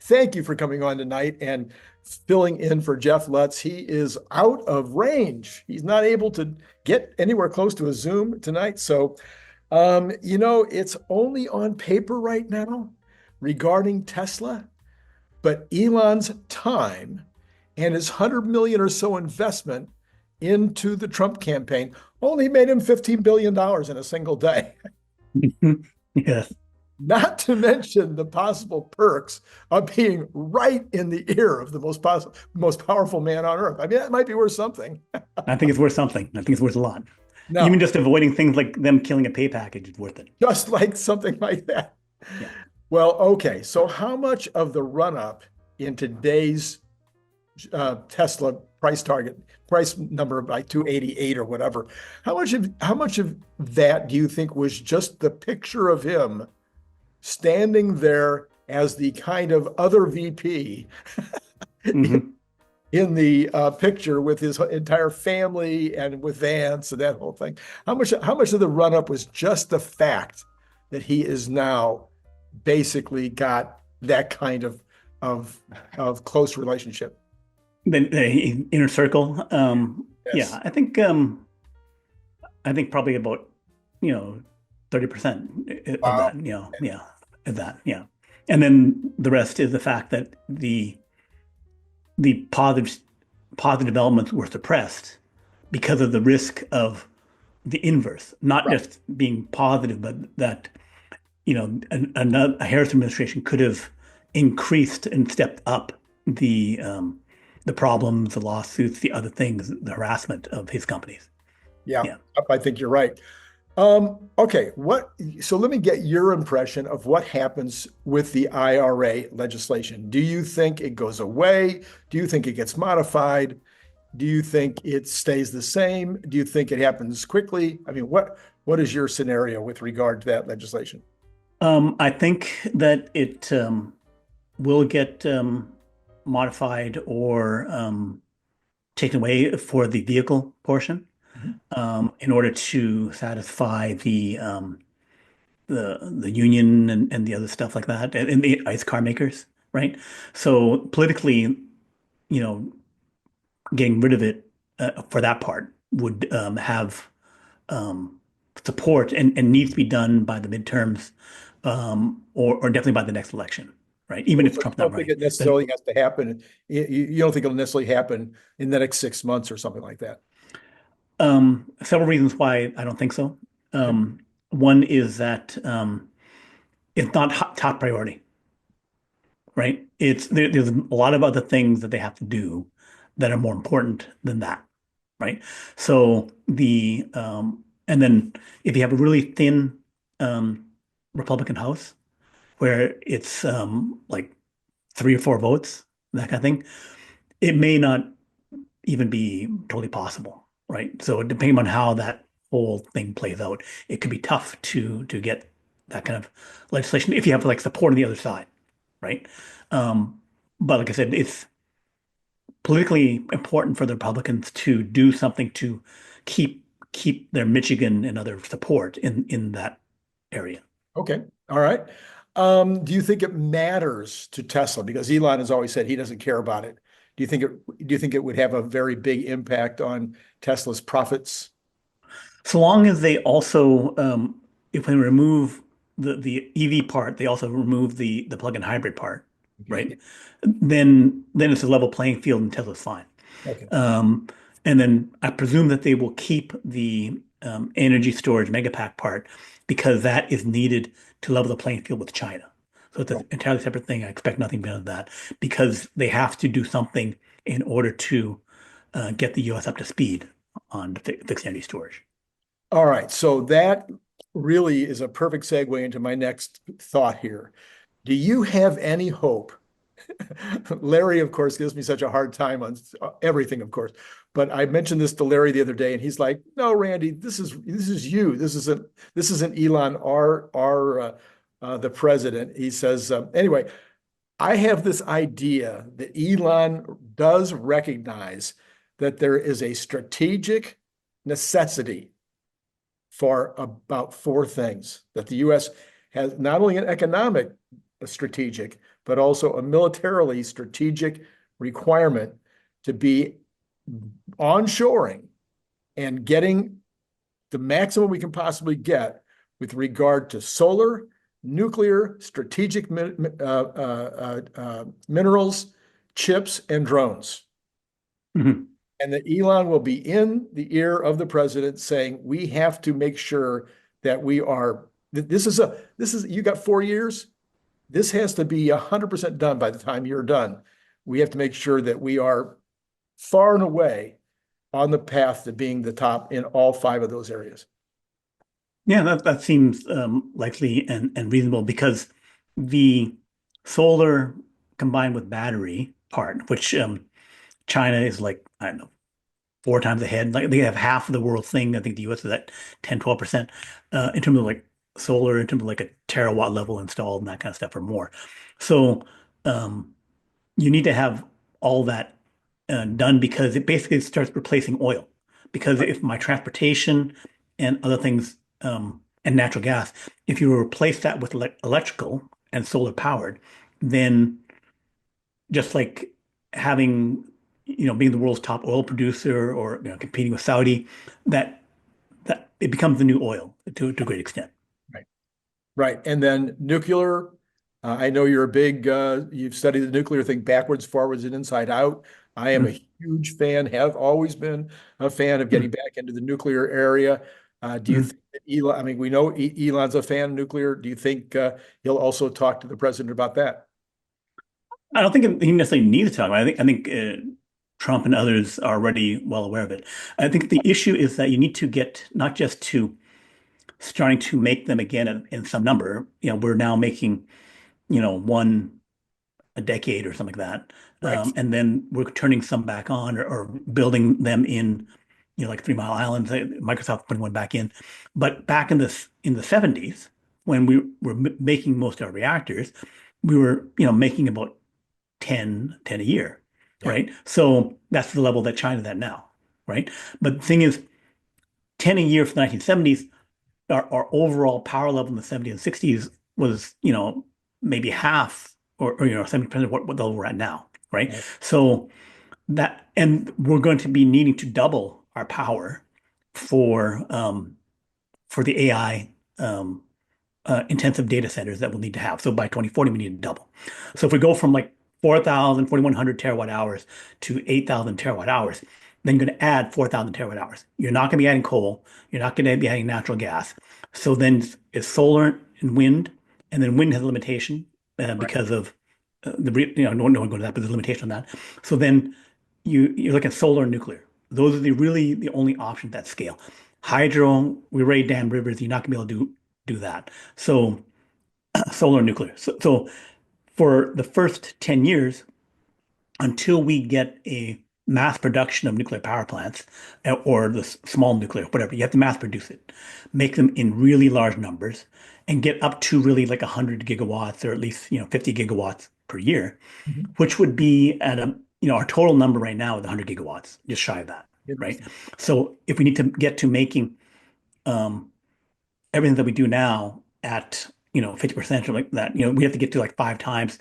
thank you for coming on tonight and filling in for Jeff Lutz. He is out of range. He's not able to get anywhere close to a Zoom tonight. So, it's only on paper right now regarding Tesla, but Elon's time and his 100 million or so investment into the Trump campaign only made him $15 billion in a single day. Yes. Not to mention the possible perks of being right in the ear of the most powerful man on earth. I mean, that might be worth something. I think it's worth something. I think it's worth a lot. Even Now, just avoiding things like them killing a pay package is worth it. just like something like that. Yeah. Well, okay. So how much of the run-up in today's Tesla price number of like 288 or whatever, how much of that do you think was just the picture of him standing there as the kind of other VP hmm in the picture with his entire family and with Vance and that whole thing? How much of the run up was just the fact that he is now basically got that kind of close relationship? The inner circle. Yes. Yeah, I think probably about, 30% of Wow. that, yeah, of that, yeah. And then the rest is the fact that the positive developments were suppressed because of the risk of the inverse, not Right. just being positive, but that, a Harris administration could have increased and stepped up the problems, the lawsuits, the other things, the harassment of his companies. Yeah, Yeah. I think you're right. Okay, so let me get your impression of what happens with the IRA legislation. Do you think it goes away? Do you think it gets modified? Do you think it stays the same? Do you think it happens quickly? I mean, what is your scenario with regard to that legislation? I think that it will get modified or taken away for the vehicle portion Mhm. in order to satisfy the union and the other stuff like that, and the ICE car makers, right? So politically, you know, getting rid of it for that part would have um, support and needs to be done by the midterms, or definitely by the next election, right? Even Oh, if so you Trump's not don't think running. it necessarily has to happen? You don't think it'll necessarily happen in the next 6 months or something like that? Several reasons why I don't think so. Okay. One is that it's not top priority, right? There's a lot of other things that they have to do that are more important than that, right? So and then if you have a really thin um, Republican House where it's like 3 or 4 votes, that kind of thing, it may not even be totally possible, right? So depending on how that whole thing plays out, it could be tough to get that kind of legislation if you have like support on the other side, right? Um, but like I said, it's politically important for the Republicans to do something to keep their Michigan and other support in that area. Okay. All right. Do you think it matters to Tesla? Because Elon has always said he doesn't care about it. Do you think it would have a very big impact on Tesla's profits? So long as they also, if they remove the EV part, they also remove the plug-in hybrid part, right? Then it's a level playing field and Tesla's fine. Okay. Um, and then I presume that they will keep the energy storage megapack part because that is needed to level the playing field with China. So it's an entirely separate thing. I expect nothing beyond that because they have to do something in order to get the US up to speed on the fixed energy storage. All right. So that really is a perfect segue into my next thought here. Do you have any hope? Larry, of course, gives me such a hard time on everything, of course. But I mentioned this to Larry the other day, and he's like, "No, Randy, this is you. This isn't Elon, the president." He says, anyway, I have this idea that Elon does recognize that there is a strategic necessity for about four things that the U.S. has, not only an economic strategic, but also a militarily strategic requirement to be onshoring and getting the maximum we can possibly get with regard to solar, nuclear, strategic minerals, chips, and drones. Mhm. And that Elon will be in the ear of the president saying, we have to make sure that we are, you got 4 years. This has to be 100% done by the time you're done. We have to make sure that we are far and away on the path to being the top in all 5 of those areas. Yeah, that seems likely and reasonable, because the solar combined with battery part, which China is like, I don't know, 4 times ahead. Like they have half of the world thing. I think the US is at 10, 12% in terms of like solar, in terms of like a terawatt level installed and that kind of stuff, or more. So um, you need to have all that done, because it basically starts replacing oil. Because if my transportation and other things, and natural gas, if you replace that with electrical and solar powered, then just like having, being the world's top oil producer, or competing with Saudi, that it becomes the new oil to a great extent. Right. Right. And then nuclear, I know you're a big, you've studied the nuclear thing backwards, forwards, and inside out. I am a huge fan, have always been a fan of getting back into the nuclear area. Do you think that Elon, I mean, we know Elon's a fan of nuclear. Do you think he'll also talk to the president about that? I don't think he necessarily needs to talk about it. I think Trump and others are already well aware of it. I think the issue is that you need to get not just to starting to make them again in some number. We're now making, one a decade or something like that. Right. And then we're turning some back on, or building them in, like 3 Mile Island. Microsoft putting one back in. But back in the 70s, when we were making most of our reactors, we were, making about 10 a year, Yeah. right? So that's the level that China's at now, right? But the thing is, 10 a year for the 1970s, our overall power level in the 70s and 60s was, maybe half, or 70% of what level we're at now, right? Right. So and we're going to be needing to double our power for the AI intensive data centers that we'll need to have. So by 2040, we need to double. So if we go from like 4,100 terawatt hours to 8,000 terawatt hours, then you're going to add 4,000 terawatt hours. You're not going to be adding coal. You're not going to be adding natural gas. So then it's solar and wind, and then wind has a limitation Right. because of no one go to that, but there's a limitation on that. So then you look at solar and nuclear. Those are really the only options at scale. Hydro, we already dammed rivers. You're not going to be able to do that. So solar and nuclear. So for the first 10 years, until we get a mass production of nuclear power plants, or the small nuclear, whatever, you have to mass produce it, make them in really large numbers, and get up to really like 100 gigawatts, or at least 50 gigawatts per year, Mhm. which would be at our total number right now is 100 gigawatts, just shy of that, right? Interesting. So if we need to get to making um, everything that we do now at 50% or like that, we have to get to like 5 times,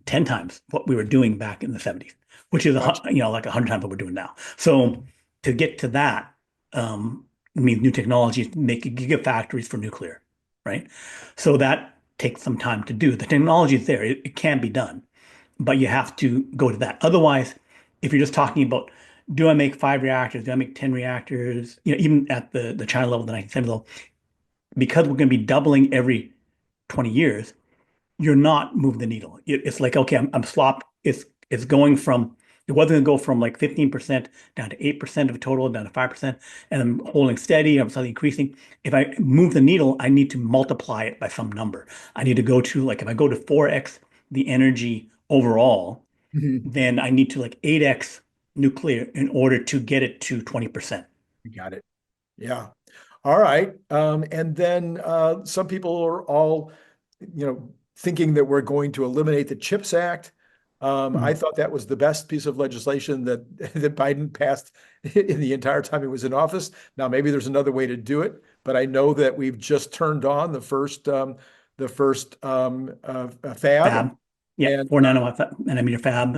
10 times what we were doing back in the 70s, which is Gotcha. like 100 times what we're doing now. So to get to that means new technologies, make gigafactories for nuclear, right? So that takes some time to do. The technology is there; it can be done, but you have to go to that. Otherwise, if you're just talking about, do I make 5 reactors? Do I make 10 reactors? Even at the China level, the 1970 level, because we're going to be doubling every 20 years, you're not moving the needle. It's like, okay, I'm slop. It's going from, it wasn't going to go from like 15% down to 8% of total, down to 5%, and I'm holding steady, I'm slightly increasing. If I move the needle, I need to multiply it by some number. I need to go to, like, if I go to 4x the energy overall, Mhm. then I need to like 8x nuclear in order to get it to 20%. You got it. Yeah. All right. And then some people are all, thinking that we're going to eliminate the CHIPS Act. I Mhm. thought that was the best piece of legislation that that Biden passed in the entire time he was in office. Now, maybe there's another way to do it, but I know that we've just turned on the first fab. Fab. Yeah, and 4 nanometer fab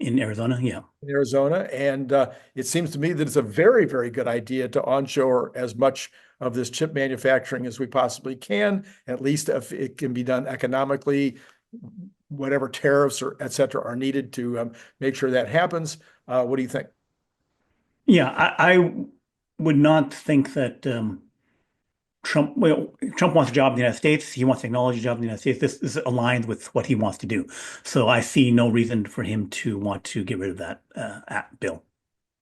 in Arizona. Yeah. in Arizona. And it seems to me that it's a very, very good idea to onshore as much of this chip manufacturing as we possibly can, at least if it can be done economically, whatever tariffs or et cetera are needed to make sure that happens. What do you think? Yeah, I would not think that Trump wants a job in the United States. He wants technology job in the United States. This aligns with what he wants to do. So I see no reason for him to want to get rid of that bill.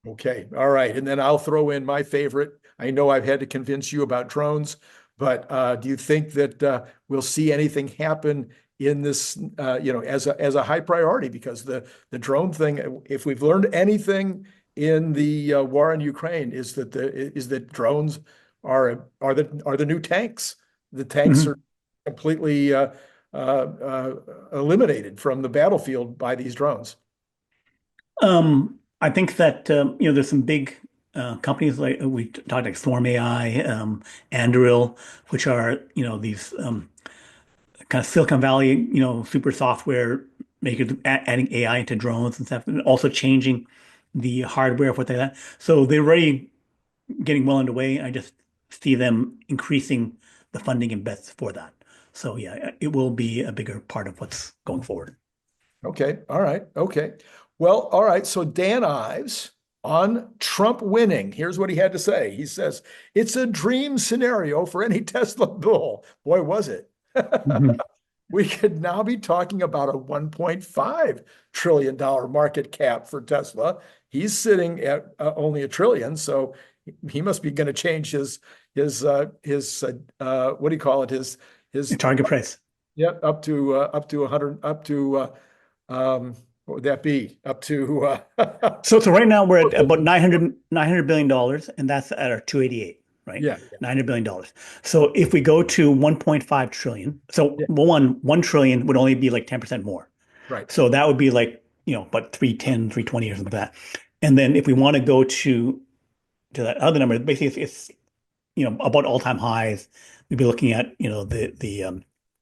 Okay. All right. And then I'll throw in my favorite. I know I've had to convince you about drones, but do you think that we'll see anything happen in this, as a high priority? Because the drone thing, if we've learned anything in the war in Ukraine, is that drones are the new tanks. The tanks are Mhm. completely eliminated from the battlefield by these drones. I think that there's some big companies like we talked like Swarm AI, Anduril, which are these kind of Silicon Valley super software makers adding AI into drones and stuff, and also changing the hardware for that. So they're already getting well underway. I just see them increasing the funding and bets for that. So yeah, it will be a bigger part of what's going forward. Okay. All right. Okay. Well, all right. So Dan Ives on Trump winning. Here's what he had to say. He says, it's a dream scenario for any Tesla bull. Boy, was it. Mhm. We could now be talking about a $1.5 trillion market cap for Tesla. He's sitting at only a trillion, so he must be going to change his what do you call it? The His target price. yeah, up to 100, what would that be? Up to So right now we're at about $900 billion, and that's at our 288, right? yeah, $900 billion. So if we go to 1.5 trillion, so yeah, 1 trillion would only be like 10% more. right. So that would be like, about 310, 320 or something like that. And then if we want to go to that other number, basically it's about all-time highs. We'd be looking at, the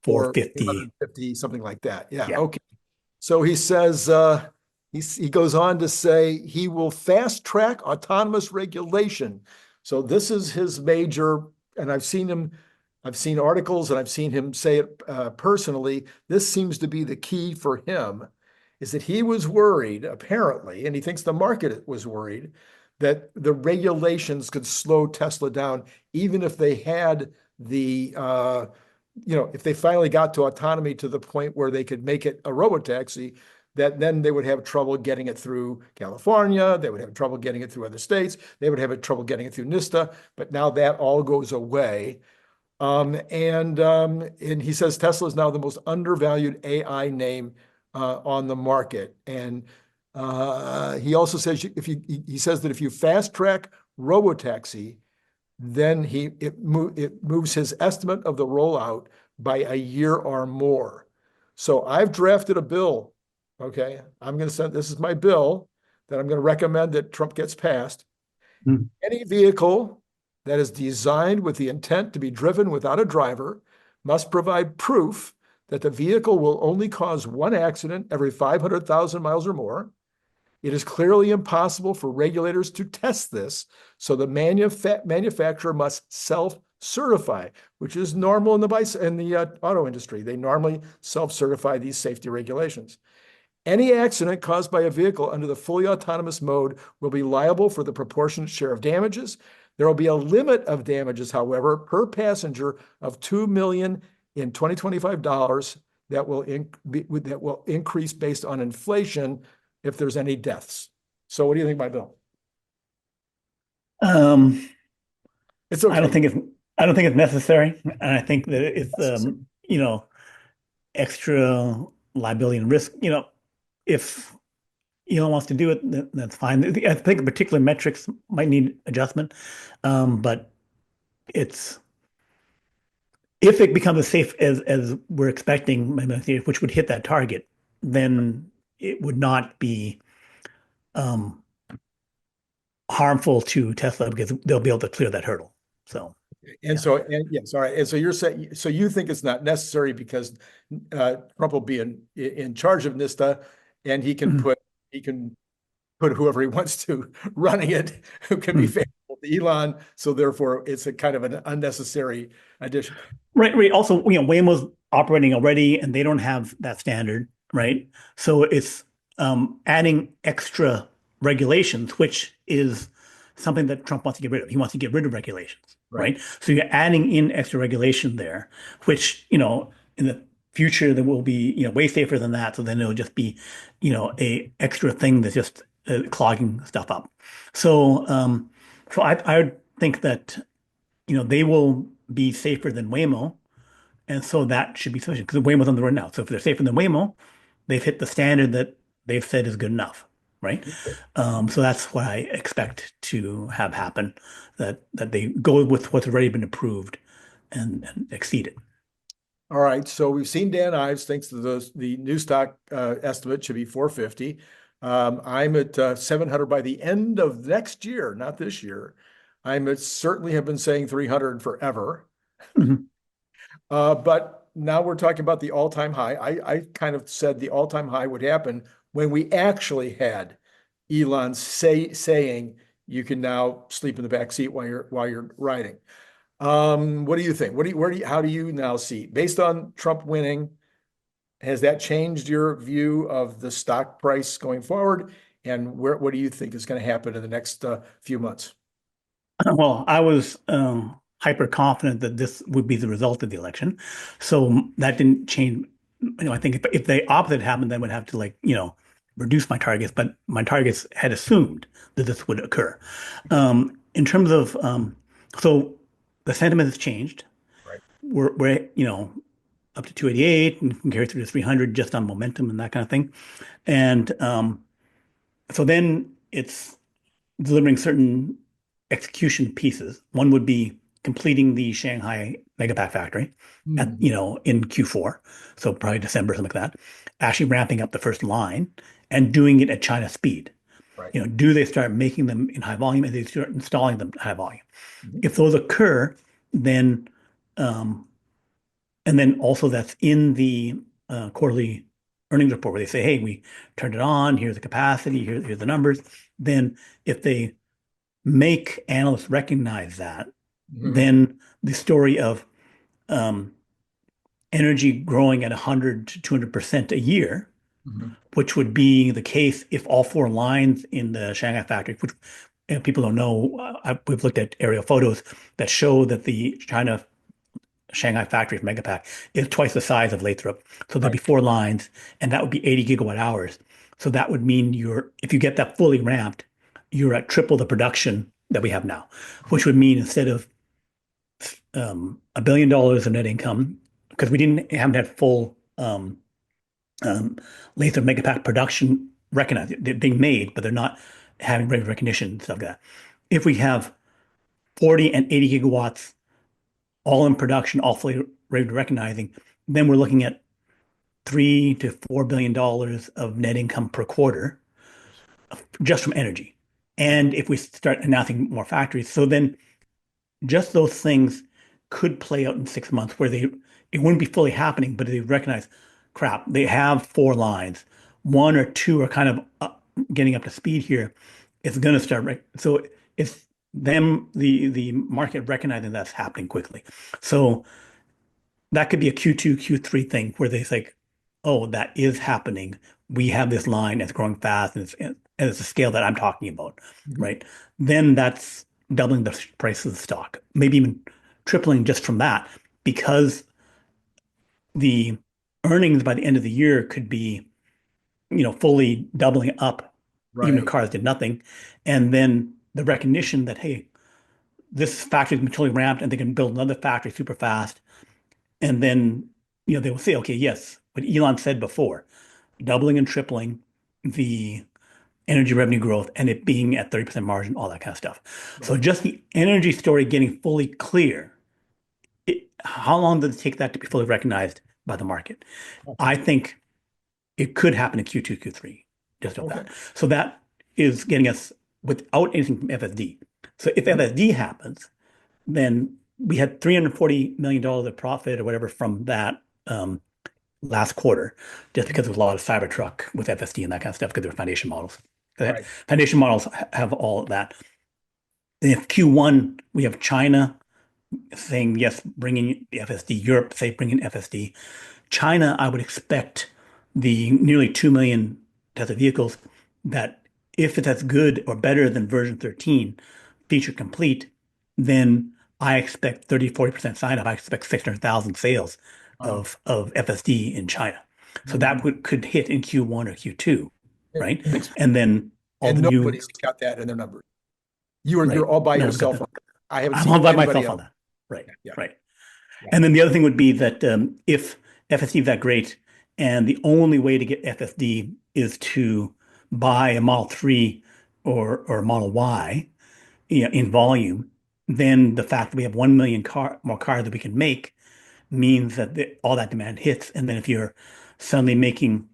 Or 450. 450, something like that. Yeah. Yeah. Okay. So he says, he goes on to say he will fast track autonomous regulation. So this is his major, and I've seen articles and I've seen him say it personally. This seems to be the key for him, is that he was worried, apparently, and he thinks the market was worried that the regulations could slow Tesla down, even if they had if they finally got to autonomy to the point where they could make it a robotaxi, that then they would have trouble getting it through California. They would have trouble getting it through other states. They would have trouble getting it through NISTA. But now that all goes away. And he says Tesla is now the most undervalued AI name on the market. And he also says he says that if you fast track robotaxi, then it moves his estimate of the rollout by a year or more. So I've drafted a bill. Okay, I'm going to send this is my bill that I'm going to recommend that Trump gets passed. Mhm. Any vehicle that is designed with the intent to be driven without a driver must provide proof that the vehicle will only cause one accident every 500,000 miles or more. It is clearly impossible for regulators to test this, so the manufacturer must self-certify, which is normal in the auto industry. They normally self-certify these safety regulations. Any accident caused by a vehicle under the fully autonomous mode will be liable for the proportionate share of damages. There will be a limit of damages, however, per passenger of $2 million in 2025 that will increase based on inflation if there's any deaths. So what do you think, my bill? Um, It's I don't okay. think it's I don't think it's necessary, and I think that it's Necessary. extra liability and risk. If Elon wants to do it, that's fine. I think particular metrics might need adjustment, but it's if it becomes as safe as we're expecting, which would hit that target, then it would not be um, harmful to Tesla because they'll be able to clear that hurdle. So. And Yeah. so, and yes, all right. And so you're saying, so you think it's not necessary because Trump will be in charge of NISTA, and Mhm. he can put whoever he wants to running it, who can be Mhm. favorable to Elon. So therefore, it's a kind of an unnecessary addition. Right, right. Also, Waymo's operating already, and they don't have that standard, right? So it's adding extra regulations, which is something that Trump wants to get rid of. He wants to get rid of regulations, Right. right? So you're adding in extra regulation there, which, in the future there will be, way safer than that. So then it'll just be, a extra thing that's just clogging stuff up. So, I would think that they will be safer than Waymo. And so that should be sufficient because Waymo's on the road now. So if they're safer than Waymo, they've hit the standard that they've said is good enough, right? So that's what I expect to have happen, that they go with what's already been approved and exceed it. All right. So we've seen Dan Ives thinks that the new stock estimate should be 450. I'm at 700 by the end of next year, not this year. Certainly have been saying 300 forever. Mhm. But now we're talking about the all-time high. I kind of said the all-time high would happen when we actually had Elon saying you can now sleep in the back seat while you're riding. What do you think? How do you now see, based on Trump winning, has that changed your view of the stock price going forward? And what do you think is going to happen in the next few months? Well, I was hyper confident that this would be the result of the election. So that didn't change. I think if the opposite happened, then would have to reduce my targets. But my targets had assumed that this would occur. In terms of so the sentiment has changed. Right. We're up to 288 and can carry through to 300 just on momentum and that kind of thing. And so then it's delivering certain execution pieces. One would be completing the Shanghai Megapack factory Mhm. in Q4, so probably December, something like that. Actually ramping up the first line and doing it at China speed. Right. Do they start making them in high volume and they start installing them at high volume? Mhm. If those occur, then um, and then also that's in the quarterly earnings report where they say, hey, we turned it on, here's the capacity, here's the numbers. Then if they make analysts recognize that, Mhm. then the story of um, energy growing at 100 to 200% a year, Mhm. which would be the case if all four lines in the Shanghai factory, which people don't know, we've looked at aerial photos that show that the China Shanghai factory for Megapack is twice the size of Lathrop. So there'd be Right. four lines, and that would be 80 gigawatt hours. So that would mean if you get that fully ramped, you're at triple the production that we have now, which would mean instead of $1 billion of net income, because we haven't had full um, Lathrop Megapack production recognized. They're being made, but they're not having regular recognition and stuff like that. If we have 40 and 80 gigawatts all in production, all fully ready recognizing, then we're looking at $3 to $4 billion of net income per quarter just from energy. And if we start announcing more factories, so then just those things could play out in 6 months where it wouldn't be fully happening, but they recognize, crap, they have four lines. One or two are kind of getting up to speed here. It's going to start. So it's them, the market recognizing that's happening quickly. So that could be a Q2, Q3 thing where they say, oh, that is happening. We have this line that's growing fast and it's a scale that I'm talking about, Mhm. right? Then that's doubling the price of the stock, maybe even tripling just from that, because the earnings by the end of the year could be, fully doubling up, even if Right. cars did nothing. And then the recognition that, hey, this factory's been totally ramped and they can build another factory super fast. And then, they will say, okay, yes, what Elon said before, doubling and tripling the energy revenue growth and it being at 30% margin, all that kind of stuff. So Right. just the energy story getting fully clear, how long does it take that to be fully recognized by the market? I think it could happen in Q2, Q3, just of Okay. that. So that is getting us without anything from FSD. So if Mhm. FSD happens, then we had $340 million of profit or whatever from that last quarter, just because there was a lot of Cybertruck with FSD and that kind of stuff, because they're foundation models. Right. Foundation models have all of that. If Q1, we have China saying yes, bringing the FSD, Europe say bringing FSD. China, I would expect the nearly 2 million Tesla vehicles that if it's as good or better than version 13, feature complete, then I expect 30-40% sign up. I expect 600,000 sales Uh, of FSD in China. So that could hit in Q1 or Q2, it right? makes- And then all and the new, nobody's got that in their numbers. right? You're all by No one's got yourself. that. I haven't I'm seen all by anybody myself on else. that. Right, Yeah. right. Yeah. And then the other thing would be that if FSD is that great, and the only way to get FSD is to buy a Model 3 or Model Y, in volume, then the fact that we have 1 million more cars that we can make means that all that demand hits. And then if you're suddenly making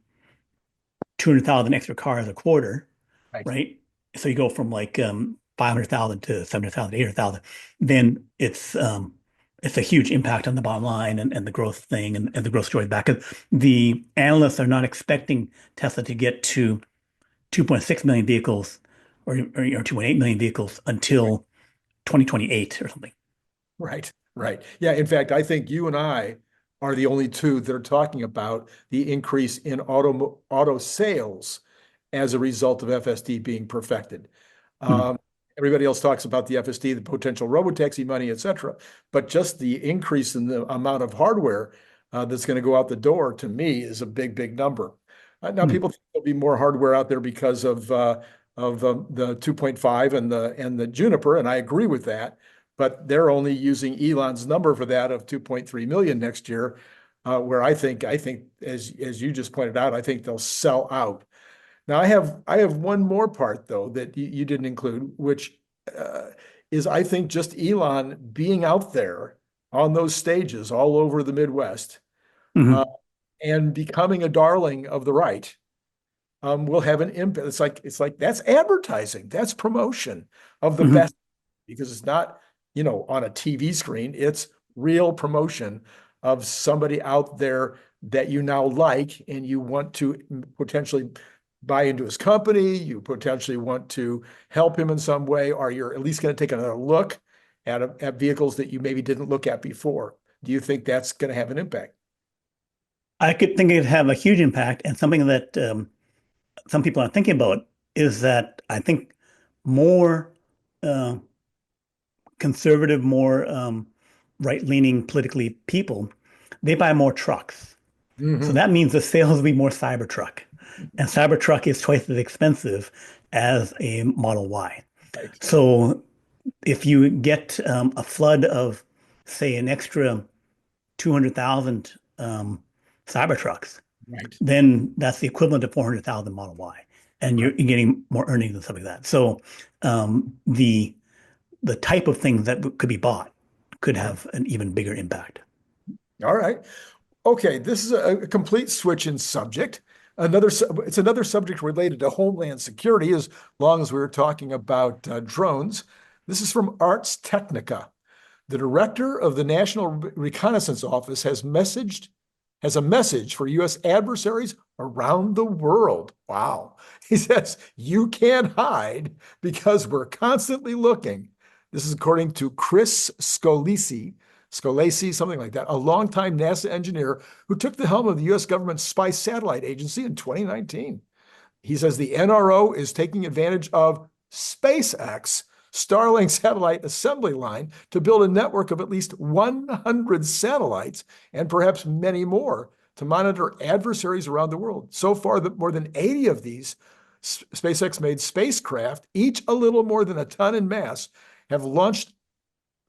200,000 extra cars a quarter, Right. right? So you go from like 500,000 to 700,000, 800,000, then it's a huge impact on the bottom line and the growth thing and the growth story back. 'Cause the analysts are not expecting Tesla to get to 2.6 million vehicles or 2.8 million vehicles until 2028 or something. Right. Right. Yeah. In fact, I think you and I are the only two that are talking about the increase in auto sales as a result of FSD being perfected. Hmm. Um, Everybody else talks about the FSD, the potential robotaxi money, et cetera. But just the increase in the amount of hardware that's going to go out the door, to me, is a big, big number. Now, Hmm. people think there'll be more hardware out there because of the 2.5 and the Juniper, and I agree with that. But they're only using Elon's number for that of 2.3 million next year, where I think as you just pointed out, I think they'll sell out. Now I have one more part though that you didn't include, which is I think just Elon being out there on those stages all over the Midwest uh, Hmm. and becoming a darling of the right will have an impact. It's like that's advertising, that's promotion of the Hmm. best because it's not on a TV screen. It's real promotion of somebody out there that you now like and you want to potentially buy into his company, you potentially want to help him in some way, or you're at least going to take another look at vehicles that you maybe didn't look at before. Do you think that's going to have an impact? I could think it'd have a huge impact, and something that some people aren't thinking about is that I think more uh, conservative, more right-leaning politically people, they buy more trucks. So Hmm. that means the sales will be more Cybertruck. And Cybertruck is twice as expensive as a Model Y. Right, So if you get a flood of, say, an extra 200,000 Cybertrucks, right. then that's the equivalent of 400,000 Model Y. And you're Right. getting more earnings and stuff like that. So the type of things that could be bought could Uh-huh. have an even bigger impact. All right. Okay, this is a complete switch in subject. It's another subject related to Homeland Security, as long as we were talking about drones. This is from Arts Technica. The director of the National Reconnaissance Office has a message for U.S. adversaries around the world. Wow. He says, you can't hide because we're constantly looking. This is according to Chris Scolaci, something like that, a longtime NASA engineer who took the helm of the U.S. government's spy satellite agency in 2019. He says the NRO is taking advantage of SpaceX Starlink satellite assembly line to build a network of at least 100 satellites and perhaps many more to monitor adversaries around the world. So far, more than 80 of these SpaceX-made spacecraft, each a little more than a ton in mass, have launched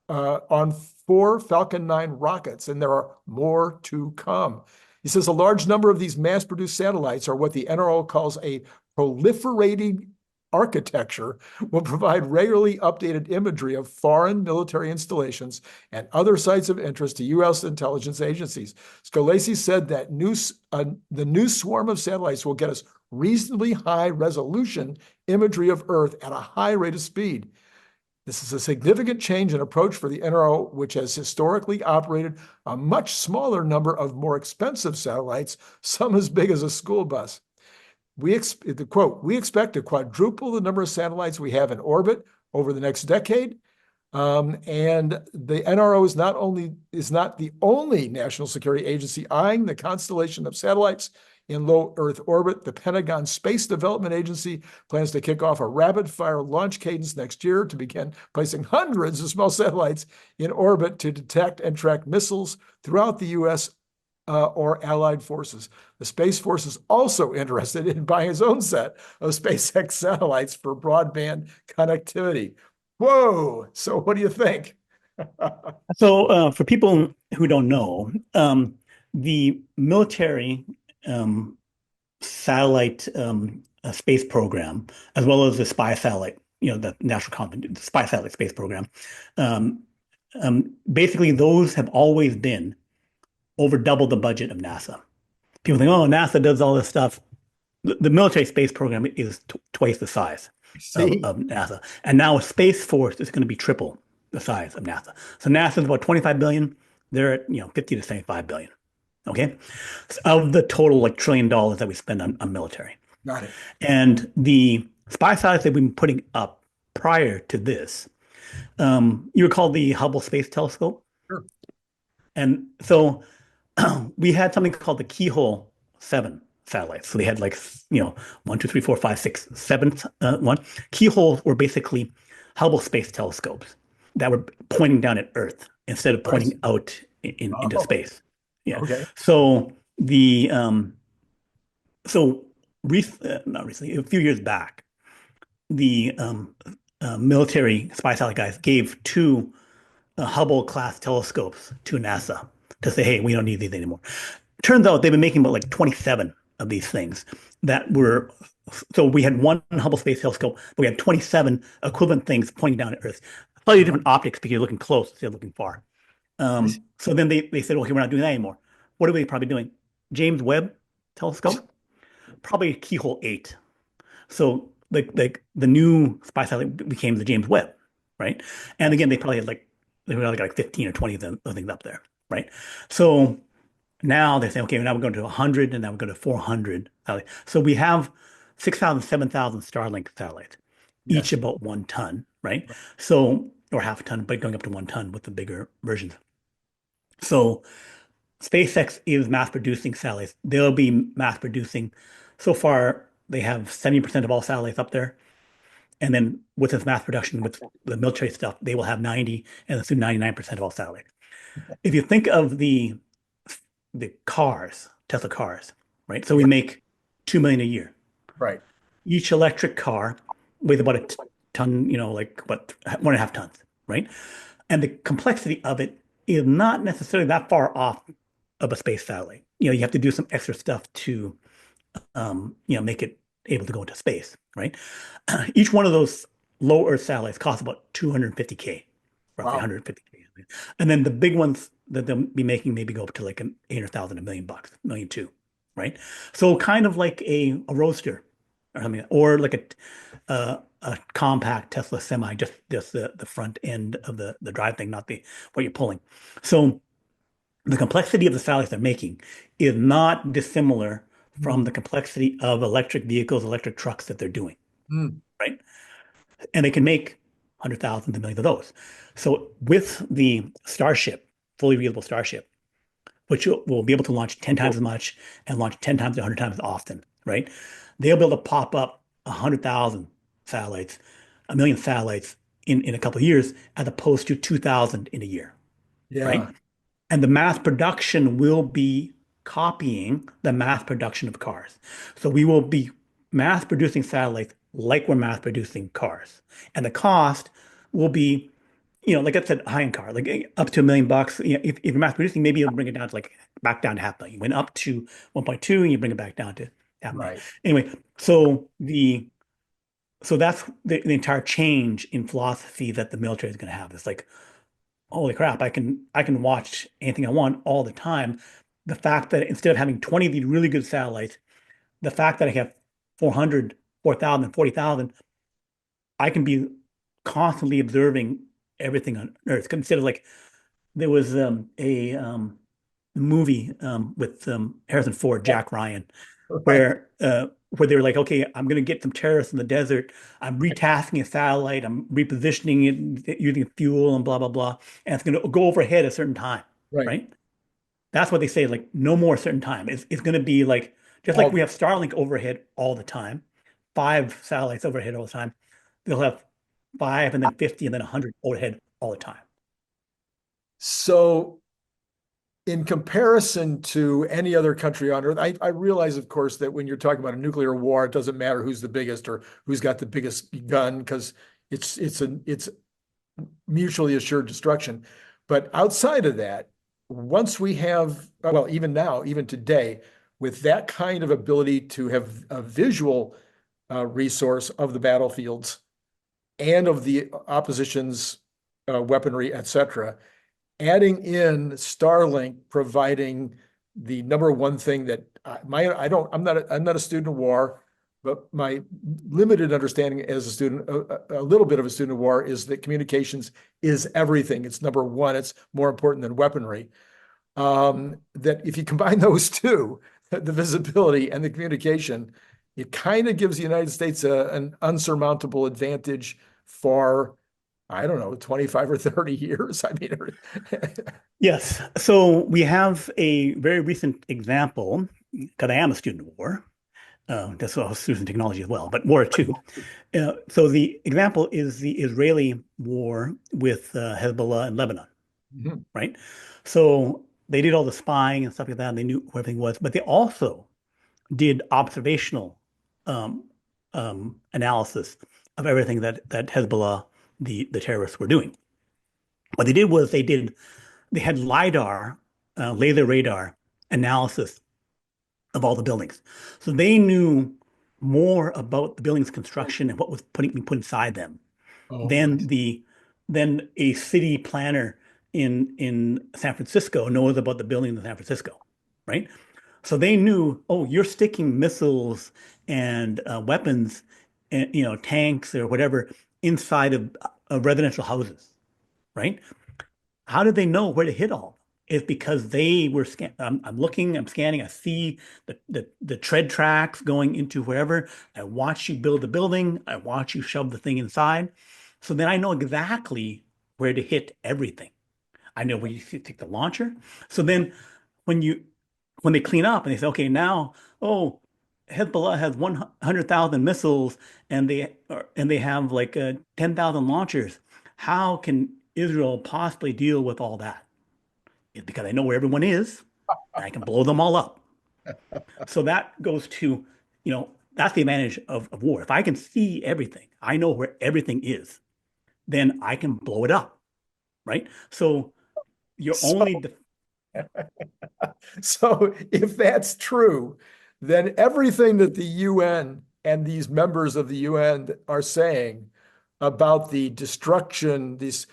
on 4 Falcon 9 rockets, and there are more to come. He says a large number of these mass-produced satellites are what the NRO calls a proliferating architecture, will provide regularly updated imagery of foreign military installations and other sites of interest to U.S. intelligence agencies. Scolaci said that the new swarm of satellites will get us reasonably high resolution imagery of Earth at a high rate of speed. This is a significant change in approach for the NRO, which has historically operated a much smaller number of more expensive satellites, some as big as a school bus. The quote, we expect to quadruple the number of satellites we have in orbit over the next decade. And the NRO is not the only national security agency eyeing the constellation of satellites in low Earth orbit. The Pentagon Space Development Agency plans to kick off a rapid-fire launch cadence next year to begin placing hundreds of small satellites in orbit to detect and track missiles throughout the U.S. Or allied forces. The Space Force is also interested in buying its own set of SpaceX satellites for broadband connectivity. Whoa! So what do you think? So for people who don't know, the military satellite space program, as well as the spy satellite, the the spy satellite space program, basically those have always been over double the budget of NASA. People think, oh, NASA does all this stuff. The military space program is twice the size of NASA. And now Space Force is going to be triple the size of NASA. So NASA is about 25 billion. They're at 50 to 75 billion. Okay. So of the total like $1 trillion that we spend on military. Got it. And the spy satellites that we've been putting up prior to this, you recall the Hubble Space Telescope? Sure. And so we had something called the Keyhole 7 satellites. So they had 1, 2, 3, 4, 5, 6, 7 one. Keyholes were basically Hubble Space Telescopes that were pointing down at Earth instead of pointing out into space. Yeah. Okay. So not recently, a few years back, the military spy satellite guys gave 2 Hubble class telescopes to NASA to say, hey, we don't need these anymore. Turns out they've been making about 27 of these things that were, so we had 1 Hubble Space Telescope, but we had 27 equivalent things pointing down at Earth. Slightly different optics because you're looking close instead of looking far. So then they said, okay, we're not doing that anymore. What are we probably doing? James Webb Telescope? Probably Keyhole 8. So the new spy satellite became the James Webb, right? And again, they probably had they had 15 or 20 of those things up there, right? So now they're saying, okay, now we're going to 100, and now we're going to 400 satellites. So we have 6,000, 7,000 Starlink satellites, each about 1 ton, right? So, or half a ton, but going up to 1 ton with the bigger versions. So SpaceX is mass producing satellites. They'll be mass producing. So far, they have 70% of all satellites up there. And then with this mass production, with the military stuff, they will have 90 and soon 99% of all satellites. If you think of the cars, Tesla cars, right? So we make 2 million a year. Right. Each electric car weighs about a ton, 1.5 tons, right? And the complexity of it is not necessarily that far off of a space satellite. You have to do some extra stuff to, make it able to go into space, right? Each one of those low Earth satellites costs about $250K, roughly 150K. And then the big ones that they'll be making maybe go up to like 800,000, $1 million, $1.2 million, right? So kind of like a Roadster or something, or like a compact Tesla semi, just the front end of the drive thing, not what you're pulling. So the complexity of the satellites they're making is not dissimilar from the complexity of electric vehicles, electric trucks that they're doing, right? And they can make 100,000 to millions of those. So with the Starship, fully reusable Starship, which will be able to launch 10 times as much and launch 10 times to 100 times as often, right? They'll be able to pop up 100,000 satellites, 1 million satellites in a couple of years, as opposed to 2,000 in a year, right? And the mass production will be copying the mass production of cars. So we will be mass producing satellites like we're mass producing cars. And the cost will be, like I said, high-end car, like up to $1 million. If you're mass producing, maybe you'll bring it down to back down to $500,000. You went up to 1.2 and you bring it back down to $500,000. Right. Anyway, so that's the entire change in philosophy that the military is going to have. It's like, holy crap, I can watch anything I want all the time. The fact that instead of having 20 of these really good satellites, the fact that I have 400, 4,000, 40,000, I can be constantly observing everything on Earth. Instead of like, there was a movie with Harrison Ford, Jack Ryan, Right, where they were like, okay, I'm going to get some terrorists in the desert. I'm retasking a satellite. I'm repositioning it using fuel and blah, blah, blah. And it's going to go overhead a certain time, right. right? That's what they say, like no more certain time. It's going to be like, just like All we have Starlink overhead all the time, 5 satellites overhead all the time. They'll have 5 and then 50 and then 100 overhead all the time. so in comparison to any other country on Earth, I realize, of course, that when you're talking about a nuclear war, it doesn't matter who's the biggest or who's got the biggest gun because it's mutually assured destruction. But outside of that, once we have, well, even now, even today, with that kind of ability to have a visual resource of the battlefields and of the opposition's weaponry, etc., adding in Starlink providing the number one thing that I'm not a student of war, but my limited understanding as a student, a little bit of a student of war, is that communications is everything. It's number one. It's more important than weaponry. That if you combine those two, the visibility and the communication, it kind of gives the United States an unsurmountable advantage for, I don't know, 25 or 30 years. I mean, Yes. So we have a very recent example, because I am a student of war. That's why I was student in technology as well, but war too. So the example is the Israeli war with Hezbollah and Lebanon, Mhm. right? So they did all the spying and stuff like that, and they knew where everything was, but they also did observational um, analysis of everything that Hezbollah, the terrorists, were doing. What they did was they had LiDAR, laser radar analysis of all the buildings. So they knew more about the building's construction and what was being put inside them Oh, than a city planner in San Francisco knows about the building in San Francisco, right? So they knew, oh, you're sticking missiles and weapons, and tanks or whatever inside of residential houses, right? How did they know where to hit all? It's because they were I'm looking, I'm scanning, I see the tread tracks going into wherever. I watch you build the building, I watch you shove the thing inside. So then I know exactly where to hit everything. I know where you take the launcher. So then when you when they clean up and they say, okay, now, oh, Hezbollah has 100,000 missiles and they have like 10,000 launchers. How can Israel possibly deal with all that? It's because I know where everyone is and I can blow them all up. So that goes to, that's the advantage of war. If I can see everything, I know where everything is, then I can blow it up, right? So you're so only so if that's true, then everything that the UN and these members of the UN are saying about the destruction, this,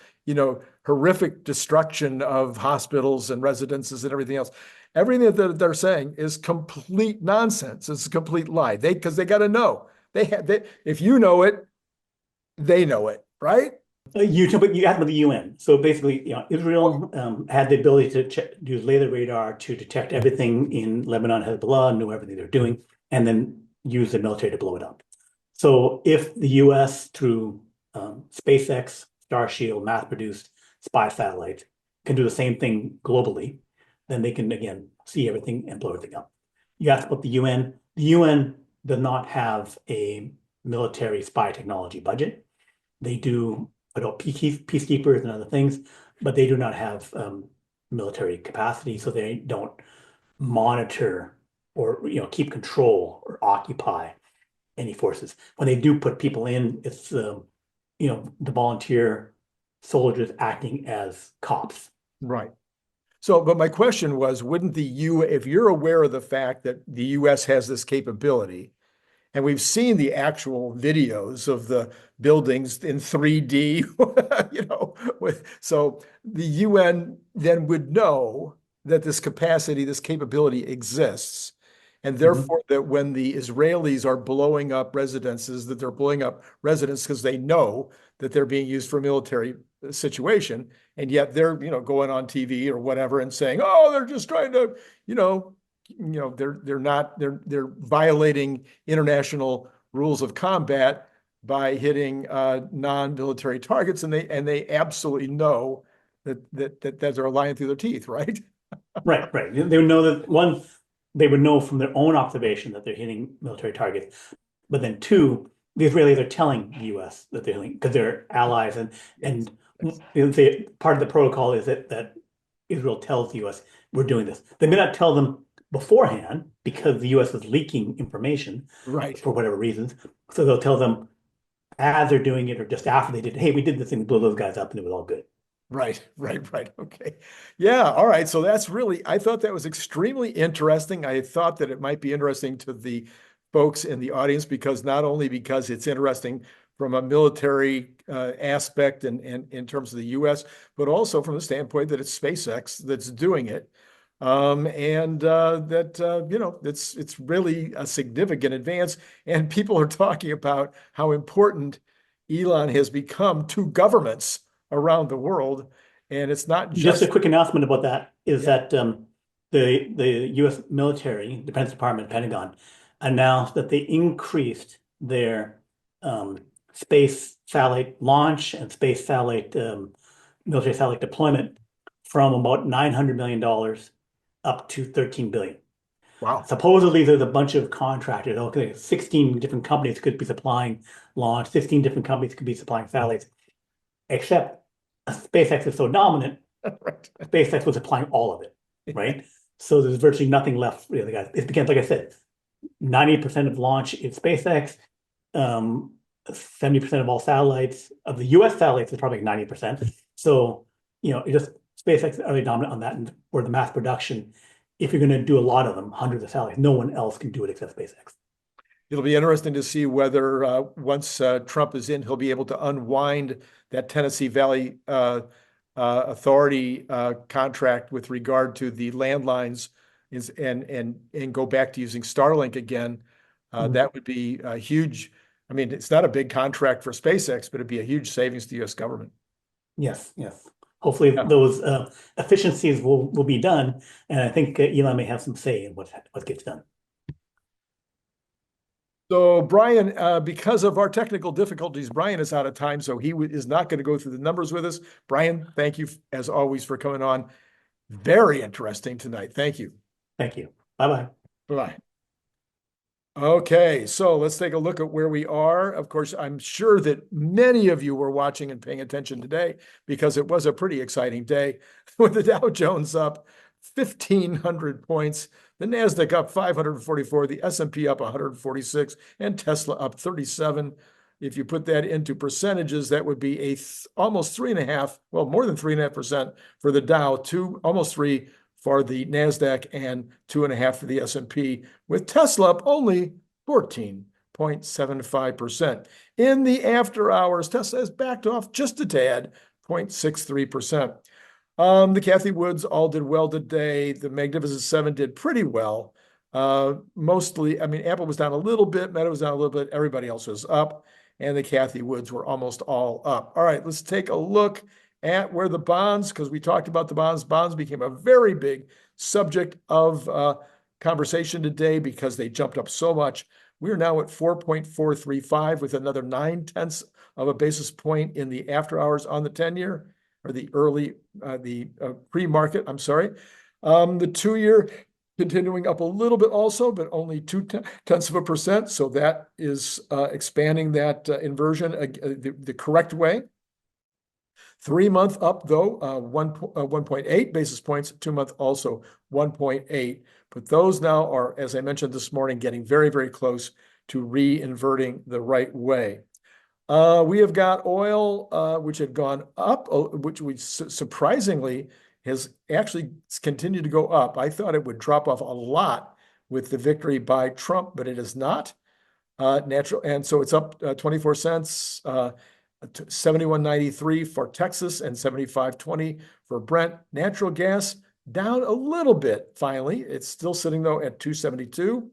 horrific destruction of hospitals and residences and everything else, everything that they're saying is complete nonsense. It's a complete lie. Because they got to know. If you know it, they know it, right? You asked about the UN. So basically, Israel had the ability to use laser radar to detect everything in Lebanon, Hezbollah, know everything they're doing, and then use the military to blow it up. So if the US, through SpaceX, Starshield, mass-produced spy satellites, can do the same thing globally, then they can, again, see everything and blow everything up. You asked about the UN. The UN does not have a military spy technology budget. They do adult peacekeepers and other things, but they do not have military capacity, so they don't monitor or keep control or occupy any forces. When they do put people in, it's the volunteer soldiers acting as cops. Right. So, but my question was, if you're aware of the fact that the US has this capability, and we've seen the actual videos of the buildings in 3D, so the UN then would know that this capacity, this capability exists. and Mhm. therefore that when the Israelis are blowing up residences, that they're blowing up residents because they know that they're being used for a military situation, and yet they're, going on TV or whatever and saying, oh, they're just trying to, they're violating international rules of combat by hitting non-military targets, and they absolutely know that they're lying through their teeth, right? Right, right. They would know that one, they would know from their own observation that they're hitting military targets. But then two, the Israelis are telling the US that they're hitting because they're allies, Yes. and part of the protocol is that Israel tells the US we're doing this. They may not tell them beforehand because the US is leaking information Right. for whatever reasons. So they'll tell them as they're doing it or just after they did, hey, we did this thing, blew those guys up, and it was all good. Right. Okay. Yeah. All right. So I thought that was extremely interesting. I thought that it might be interesting to the folks in the audience because not only because it's interesting from a military aspect and in terms of the US, but also from the standpoint that it's SpaceX that's doing it. And it's really a significant advance. And people are talking about how important Elon has become to governments around the world. And it's not Just a just, quick announcement about that is yeah, that the U.S. military, Defense Department, Pentagon, announced that they increased their space satellite launch and space satellite military satellite deployment from about $900 million up to 13 billion. wow. Supposedly, there's a bunch of contractors. Okay, 16 different companies could be supplying launch, 15 different companies could be supplying satellites, except SpaceX is so dominant. Right. SpaceX was applying all of it, right? So there's virtually nothing left for the other guys. It began, like I said, 90% of launch is SpaceX. 70% of all satellites of the US satellites is probably 90%. So, it just SpaceX are really dominant on that, and for the mass production, if you're going to do a lot of them, hundreds of satellites, no one else can do it except SpaceX. It'll be interesting to see whether once Trump is in, he'll be able to unwind that Tennessee Valley Authority contract with regard to the landlines and go back to using Starlink again. That would be a huge. I mean, it's not a big contract for SpaceX, but it'd be a huge savings to the U.S. government. Yes, yes. Hopefully Yeah. those efficiencies will be done, and I think Elon may have some say in what gets done. So Brian, because of our technical difficulties, Brian is out of time, so he is not going to go through the numbers with us. Brian, thank you as always for coming on. Very interesting tonight. Thank you. Thank you. Bye-bye. Bye-bye. Okay, so let's take a look at where we are. Of course, I'm sure that many of you were watching and paying attention today because it was a pretty exciting day with the Dow Jones up 1,500 points, the NASDAQ up 544, the S&P up 146, and Tesla up 37. If you put that into percentages, that would be almost 3.5, well, more than 3.5% for the Dow, almost 3 for the NASDAQ, and 2.5 for the S&P, with Tesla up only 14.75%. In the after hours, Tesla has backed off just a tad, 0.63%. The Cathie Woods all did well today. The Magnificent Seven did pretty well. Mostly, I mean, Apple was down a little bit, Meta was down a little bit, everybody else was up, and the Cathie Woods were almost all up. All right, let's take a look at where the bonds, because we talked about the bonds. Bonds became a very big subject of conversation today because they jumped up so much. We're now at 4.435 with another 0.9 of a basis point in the after hours on the 10-year, or the pre-market, I'm sorry. The 2-year continuing up a little bit also, but only 0.2%. So that is expanding that inversion the correct way. 3-month up though, 1.8 basis points, 2-month also 1.8. But those now are, as I mentioned this morning, getting very, very close to re-inverting the right way. We have got oil, which had gone up, which we surprisingly has actually continued to go up. I thought it would drop off a lot with the victory by Trump, but it is not. And so it's up 24 cents. 71.93 for Texas and 75.20 for Brent. Natural gas down a little bit finally. It's still sitting though at 272.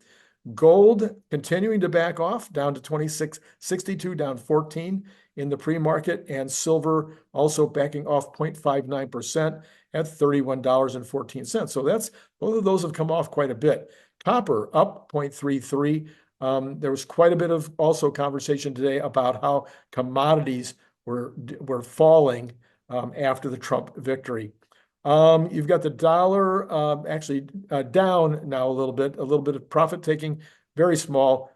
Gold continuing to back off down to 26.62, down 14 in the pre-market, and silver also backing off 0.59% at $31.14. So that's both of those have come off quite a bit. Copper up 0.33. There was quite a bit of also conversation today about how commodities were falling after the Trump victory. You've got the dollar actually down now a little bit of profit taking, very small,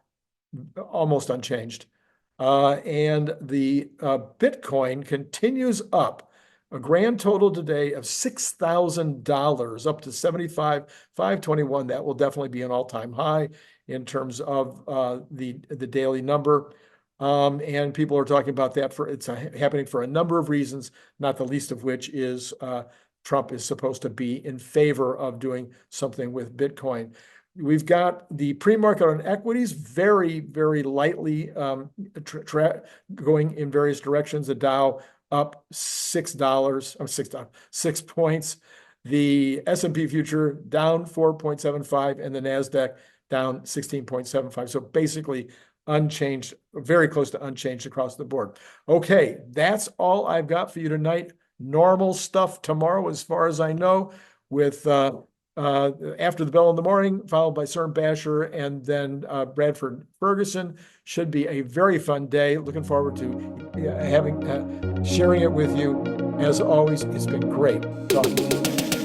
almost unchanged. And the Bitcoin continues up, a grand total today of $6,000, up to 75,521. That will definitely be an all-time high in terms of the daily number. And people are talking about that it's happening for a number of reasons, not the least of which is Trump is supposed to be in favor of doing something with Bitcoin. We've got the pre-market on equities very, very lightly going in various directions. The Dow up $6, $6, 6 points. The S&P future down 4.75, and the NASDAQ down 16.75. So basically unchanged, very close to unchanged across the board. Okay, that's all I've got for you tonight. Normal stuff tomorrow, as far as I know, with after the bell in the morning, followed by CERN Basher, and then Bradford Ferguson. Should be a very fun day. Looking forward to sharing it with you. As always, it's been great talking to you.